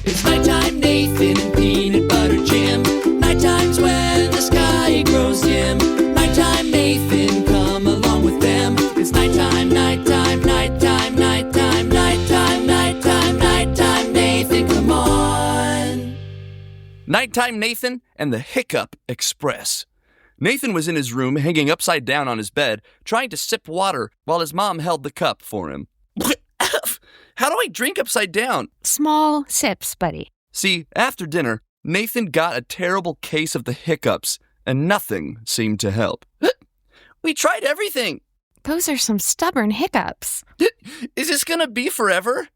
It's nighttime, Nathan and Peanut Butter Jim. Nighttime's when the sky grows dim. Nighttime, Nathan, come along with them. It's nighttime, nighttime, nighttime, nighttime, nighttime, nighttime, nighttime, Nathan, come on. Nighttime Nathan and the Hiccup Express. Nathan was in his room, hanging upside down on his bed, trying to sip water while his mom held the cup for him. How do I drink upside down? Small sips, buddy. See, after dinner, Nathan got a terrible case of the hiccups, and nothing seemed to help. We tried everything. Those are some stubborn hiccups. Is this gonna be forever?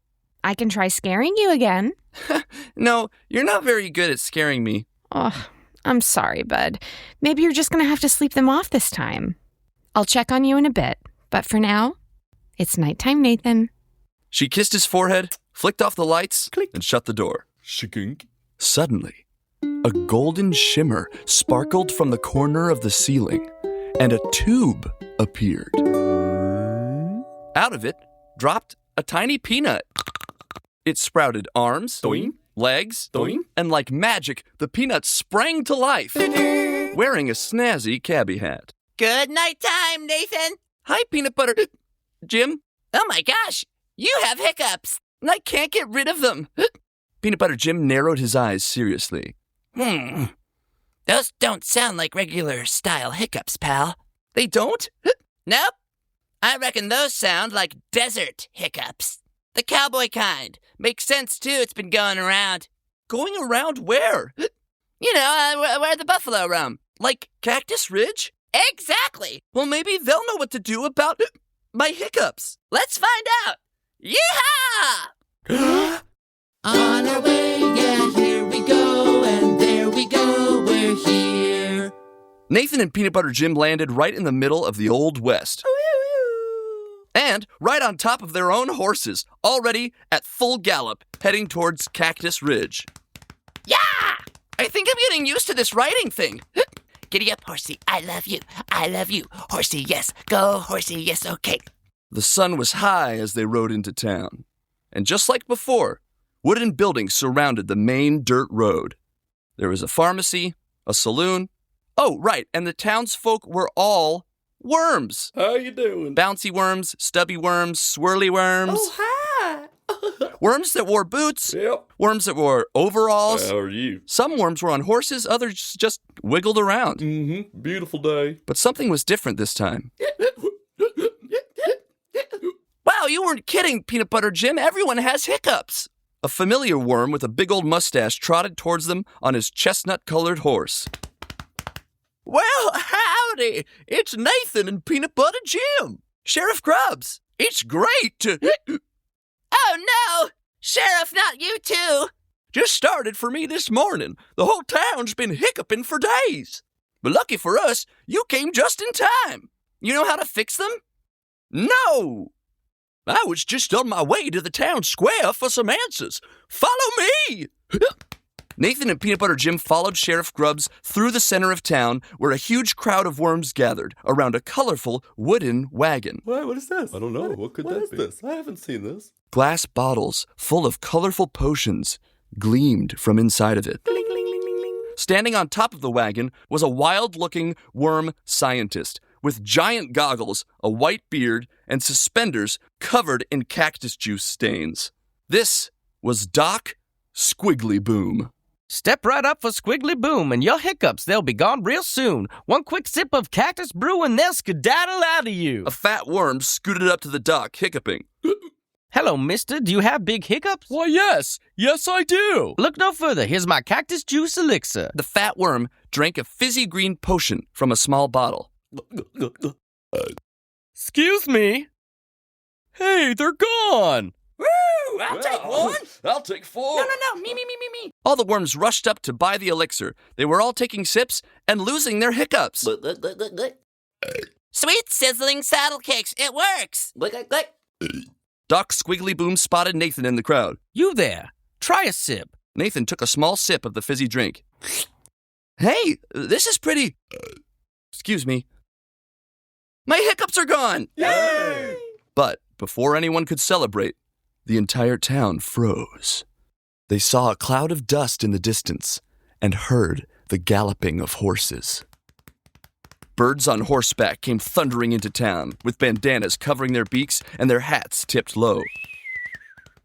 I can try scaring you again. No, you're not very good at scaring me. Oh, I'm sorry, bud. Maybe you're just going to have to sleep them off this time. I'll check on you in a bit, but for now, it's nighttime, Nathan. She kissed his forehead, flicked off the lights, and shut the door. Shikink. Suddenly, a golden shimmer sparkled from the corner of the ceiling, and a tube appeared. Out of it dropped a tiny peanut. It sprouted arms, Doing. legs, Doing. and like magic, the peanut sprang to life, wearing a snazzy cabbie hat. Good night time, Nathan. Hi, Peanut Butter Jim. Oh my gosh, you have hiccups. I can't get rid of them. Peanut Butter Jim narrowed his eyes seriously. Those don't sound like regular style hiccups, pal. They don't? Nope. I reckon those sound like desert hiccups. The cowboy kind. Makes sense, too. It's been going around. Going around where? You know, where the buffalo roam. Like Cactus Ridge? Exactly. Well, maybe they'll know what to do about my hiccups. Let's find out. Yeehaw! On our way, yeah, here we go, and there we go, we're here. Nathan and Peanut Butter Jim landed right in the middle of the Old West. And right on top of their own horses, already at full gallop, heading towards Cactus Ridge. Yeah! I think I'm getting used to this riding thing. Giddy up, horsey. I love you. I love you. Horsey, yes. Go, horsey, yes, okay. The sun was high as they rode into town. And just like before, wooden buildings surrounded the main dirt road. There was a pharmacy, a saloon. Oh, right, and the townsfolk were all worms. How you doing? Bouncy worms, stubby worms, swirly worms. Oh, hi. Worms that wore boots. Yep. Worms that wore overalls. How are you? Some worms were on horses, others just wiggled around. Mm-hmm. Beautiful day. But something was different this time. Wow, you weren't kidding, Peanut Butter Jim. Everyone has hiccups. A familiar worm with a big old mustache trotted towards them on his chestnut-colored horse. Well, howdy. It's Nathan and Peanut Butter Jim. Sheriff Grubbs, it's great to... Oh, no! Sheriff, not you too! Just started for me this morning. The whole town's been hiccuping for days. But lucky for us, you came just in time. You know how to fix them? No! I was just on my way to the town square for some answers. Follow me! Nathan and Peanut Butter Jim followed Sheriff Grubbs through the center of town where a huge crowd of worms gathered around a colorful wooden wagon. What is this? I don't know. What could that be? What is this? I haven't seen this. Glass bottles full of colorful potions gleamed from inside of it. Standing on top of the wagon was a wild-looking worm scientist with giant goggles, a white beard, and suspenders covered in cactus juice stains. This was Doc Squigglyboom. Step right up for Squigglyboom and your hiccups, they'll be gone real soon. One quick sip of cactus brew and they'll skedaddle out of you. A fat worm scooted up to the doc, hiccuping. Hello, mister. Do you have big hiccups? Why, yes. Yes, I do. Look no further. Here's my cactus juice elixir. The fat worm drank a fizzy green potion from a small bottle. Excuse me? Hey, they're gone. Woo! I'll take one. I'll take four. No. Me. All the worms rushed up to buy the elixir. They were all taking sips and losing their hiccups. Sweet sizzling saddle cakes. It works. Doc Squigglyboom spotted Nathan in the crowd. You there. Try a sip. Nathan took a small sip of the fizzy drink. Hey, this is pretty... Excuse me. My hiccups are gone! Yay! But before anyone could celebrate, the entire town froze. They saw a cloud of dust in the distance and heard the galloping of horses. Birds on horseback came thundering into town, with bandanas covering their beaks and their hats tipped low.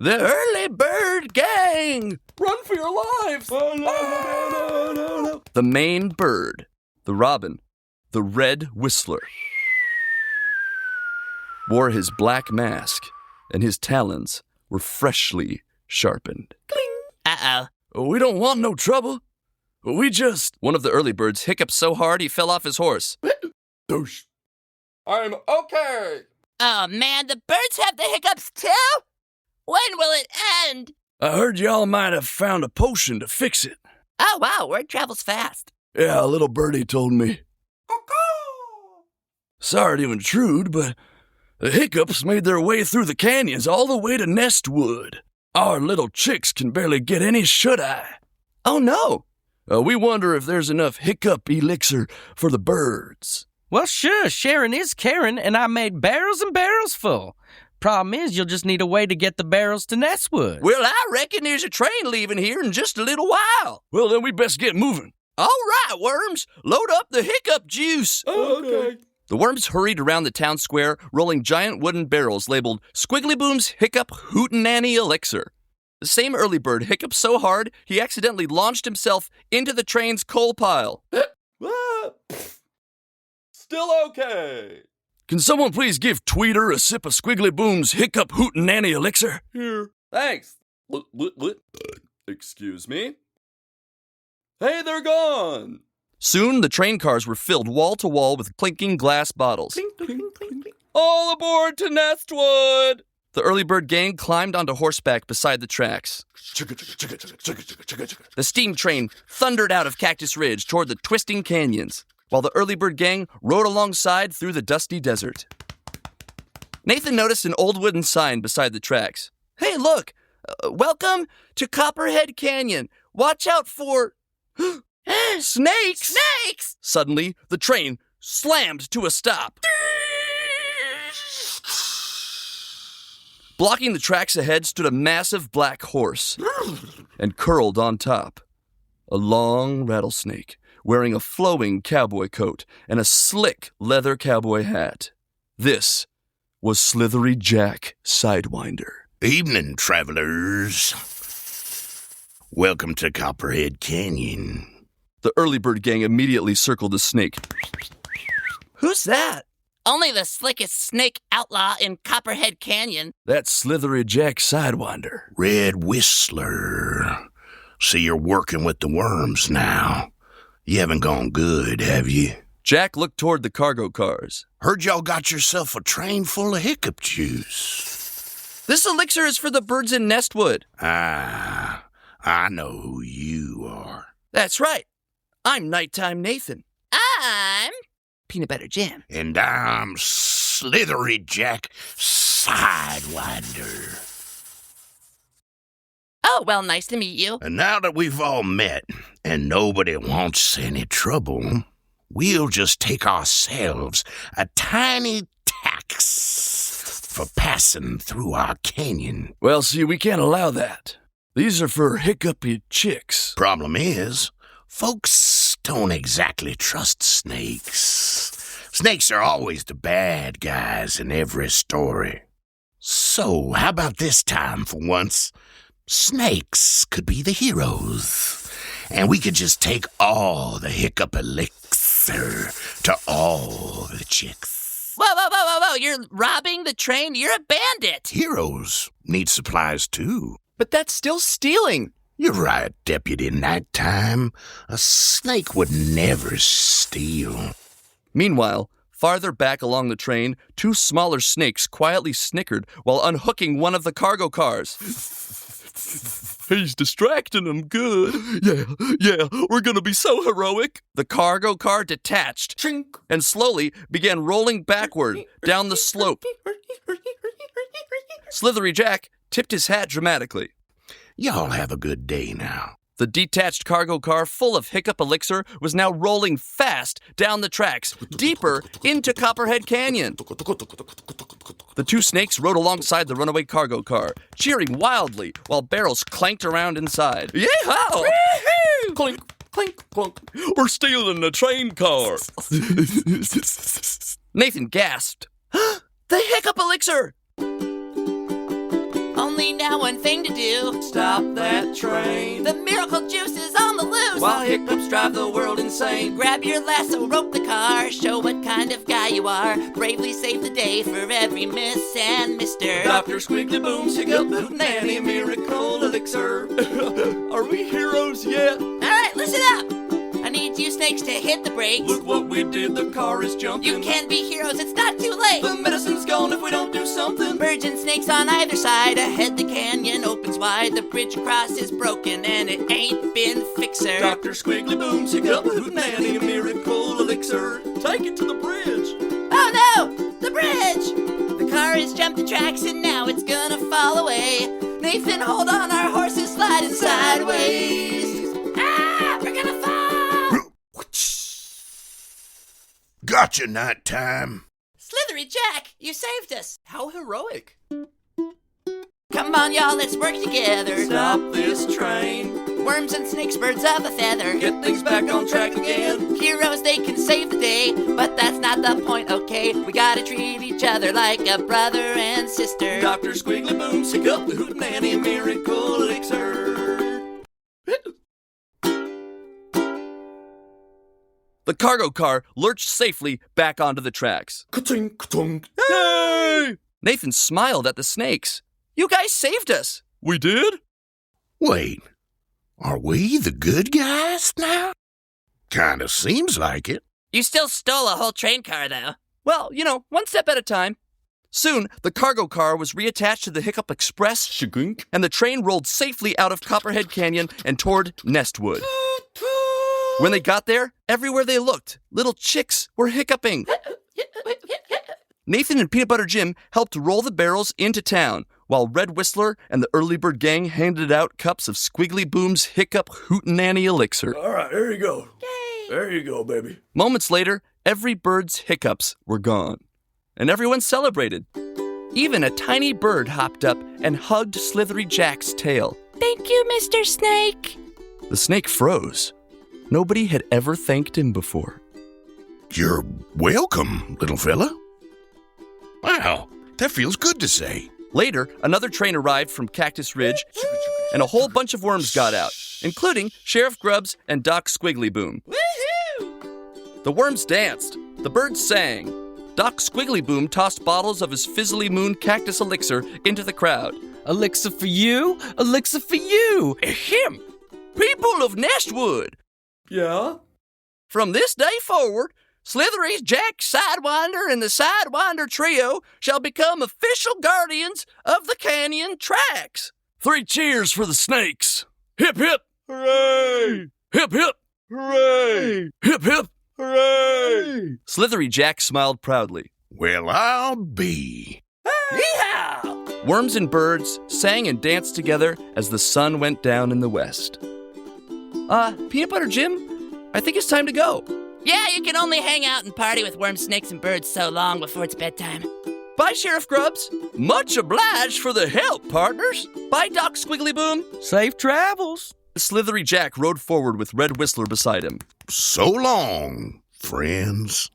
The early bird gang! Run for your lives! Oh, no. The main bird, the robin, the red whistler, wore his black mask, and his talons were freshly sharpened. Uh-oh. We don't want no trouble. One of the early birds hiccuped so hard he fell off his horse. I'm okay! Oh, man, the birds have the hiccups, too? When will it end? I heard y'all might have found a potion to fix it. Oh, wow, word travels fast. Yeah, a little birdie told me. Sorry to intrude, but the hiccups made their way through the canyons all the way to Nestwood. Our little chicks can barely get any shut-eye. Oh, no. We wonder if there's enough hiccup elixir for the birds. Well, sure, sharing is caring, and I made barrels and barrels full. Problem is, you'll just need a way to get the barrels to Nestwood. Well, I reckon there's a train leaving here in just a little while. Well, then we best get moving. All right, worms, load up the hiccup juice. Okay. The worms hurried around the town square, rolling giant wooden barrels labeled Squigglyboom's Hiccup Hootenanny Elixir. The same early bird hiccuped so hard, he accidentally launched himself into the train's coal pile. Still okay. Can someone please give Tweeter a sip of Squigglyboom's Hiccup Hootenanny Elixir? Here. Thanks. Excuse me? Hey, they're gone. Soon, the train cars were filled wall to wall with clinking glass bottles. All aboard to Nestwood! The early bird gang climbed onto horseback beside the tracks. The steam train thundered out of Cactus Ridge toward the twisting canyons, while the early bird gang rode alongside through the dusty desert. Nathan noticed an old wooden sign beside the tracks. Hey, look! Welcome to Copperhead Canyon. Watch out for... Snakes! Snakes! Suddenly, the train slammed to a stop. Blocking the tracks ahead stood a massive black horse, and curled on top, a long rattlesnake wearing a flowing cowboy coat and a slick leather cowboy hat. This was Slithery Jack Sidewinder. Evening, travelers. Welcome to Copperhead Canyon. The early bird gang immediately circled the snake. Who's that? Only the slickest snake outlaw in Copperhead Canyon. That's Slithery Jack Sidewinder. Red Whistler. See, you're working with the worms now. You haven't gone good, have you? Jack looked toward the cargo cars. Heard y'all got yourself a train full of hiccup juice. This elixir is for the birds in Nestwood. Ah, I know who you are. That's right. I'm Nighttime Nathan. I'm Peanut Butter Jim. And I'm Slithery Jack Sidewinder. Oh, well, nice to meet you. And now that we've all met, and nobody wants any trouble, we'll just take ourselves a tiny tax for passing through our canyon. Well, see, we can't allow that. These are for hiccupy chicks. Problem is, folks don't exactly trust snakes. Snakes are always the bad guys in every story. So, how about this time for once? Snakes could be the heroes, and we could just take all the hiccup elixir to all the chicks. Whoa, whoa, whoa, whoa, whoa. You're robbing the train? You're a bandit. Heroes need supplies too. But that's still stealing. You're right, Deputy Nighttime. A snake would never steal. Meanwhile, farther back along the train, two smaller snakes quietly snickered while unhooking one of the cargo cars. He's distracting them good. Yeah, we're gonna be so heroic. The cargo car detached and slowly began rolling backward down the slope. Slithery Jack tipped his hat dramatically. Y'all have a good day now. The detached cargo car full of Hiccup Elixir was now rolling fast down the tracks, deeper into Copperhead Canyon. The two snakes rode alongside the runaway cargo car, cheering wildly while barrels clanked around inside. Yeehaw! Clink, clink, clunk. We're stealing the train car. Nathan gasped. The Hiccup Elixir! Only now one thing to do. Stop that train. The miracle juice is on the loose. While hiccups drive the world insane. Grab your lasso, rope the car, show what kind of guy you are. Bravely save the day for every miss and mister. Dr. Squigglyboom's Hiccup Nanny Miracle Elixir. Are we heroes yet? All right, listen up. I need you snakes to hit the brakes. Look what we did, the car is jumping. You can be heroes, it's not too late. The medicine's gone if we don't do something. Birds and snakes on either side. Ahead the canyon opens wide. The bridge across is broken and it ain't been fixer. Dr. Squigglyboom's Hiccup Nanny Miracle Elixir. Take it to the bridge. Oh no! The bridge! The car has jumped the tracks and now it's gonna fall away. Nathan, hold on, our horse is sliding sideways. Ah! We're gonna fall! Gotcha, nighttime. Slithery Jack, you saved us. How heroic. Come on, y'all, let's work together. Stop this train. Worms and snakes, birds of a feather. Get things back on track again. Heroes, they can save the day, but that's not the point, okay? We gotta treat each other like a brother and sister. Dr. Squigglyboom's Hiccup Nanny Miracle Elixir. The cargo car lurched safely back onto the tracks. Ka-tink, ka-tunk. Hey! Nathan smiled at the snakes. You guys saved us. We did? Wait, are we the good guys now? Kinda seems like it. You still stole a whole train car, though. Well, one step at a time. Soon, the cargo car was reattached to the Hiccup Express, Shagunk. and the train rolled safely out of Copperhead Canyon and toward Nestwood. When they got there, everywhere they looked, little chicks were hiccuping. Nathan and Peanut Butter Jim helped roll the barrels into town, while Red Whistler and the Early Bird Gang handed out cups of Squigglyboom's Hiccup Hootenanny Elixir. All right, there you go. Yay. There you go, baby. Moments later, every bird's hiccups were gone, and everyone celebrated. Even a tiny bird hopped up and hugged Slithery Jack's tail. Thank you, Mr. Snake. The snake froze. Nobody had ever thanked him before. You're welcome, little fella. Wow, that feels good to say. Later, another train arrived from Cactus Ridge, and a whole bunch of worms got out, including Sheriff Grubbs and Doc Squigglyboom. Woohoo! The worms danced. The birds sang. Doc Squigglyboom tossed bottles of his Fizzly Moon Cactus Elixir into the crowd. Elixir for you, elixir for you. Ahem! People of Nestwood! Yeah? From this day forward, Slithery Jack Sidewinder and the Sidewinder Trio shall become official guardians of the canyon tracks. 3 cheers for the snakes. Hip, hip. Hooray! Hip, hip. Hooray! Hip, hip. Hooray! Slithery Jack smiled proudly. Well, I'll be. Yeehaw! Worms and birds sang and danced together as the sun went down in the west. Peanut Butter Jim, I think it's time to go. Yeah, you can only hang out and party with worms, snakes, and birds so long before it's bedtime. Bye, Sheriff Grubbs. Much obliged for the help, partners. Bye, Doc Squigglyboom. Safe travels. Slithery Jack rode forward with Red Whistler beside him. So long, friends.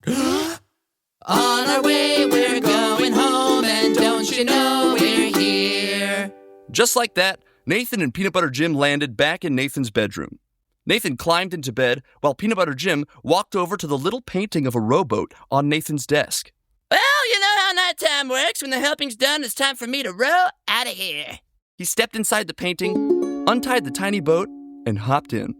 On our way, we're going home, and don't you know we're here? Just like that, Nathan and Peanut Butter Jim landed back in Nathan's bedroom. Nathan climbed into bed while Peanut Butter Jim walked over to the little painting of a rowboat on Nathan's desk. Well, you know how nighttime works. When the helping's done, it's time for me to row out of here. He stepped inside the painting, untied the tiny boat, and hopped in.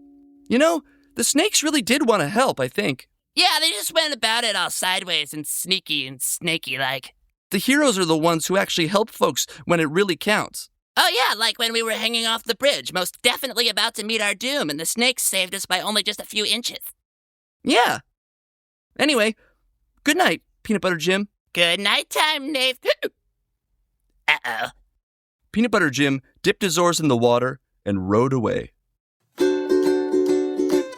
The snakes really did want to help, I think. Yeah, they just went about it all sideways and sneaky and snaky-like. The heroes are the ones who actually help folks when it really counts. Oh yeah, like when we were hanging off the bridge, most definitely about to meet our doom, and the snakes saved us by only just a few inches. Yeah. Anyway, good night, Peanut Butter Jim. Good night time, Nate. Uh-oh. Peanut Butter Jim dipped his oars in the water and rowed away.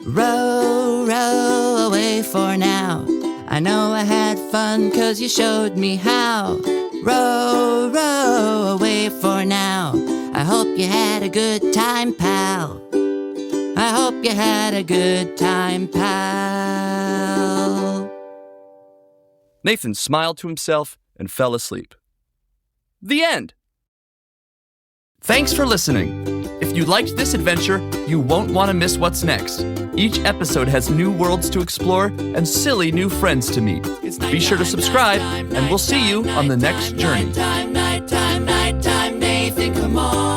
Row, row away for now. I know I had fun 'cause you showed me how. Row, row away for now. I hope you had a good time, pal. I hope you had a good time, pal. Nathan smiled to himself and fell asleep. The end. Thanks for listening. If you liked this adventure, you won't want to miss what's next. Each episode has new worlds to explore and silly new friends to meet. Be sure to subscribe, and we'll see you on the next journey. Nighttime, Nathan, come on.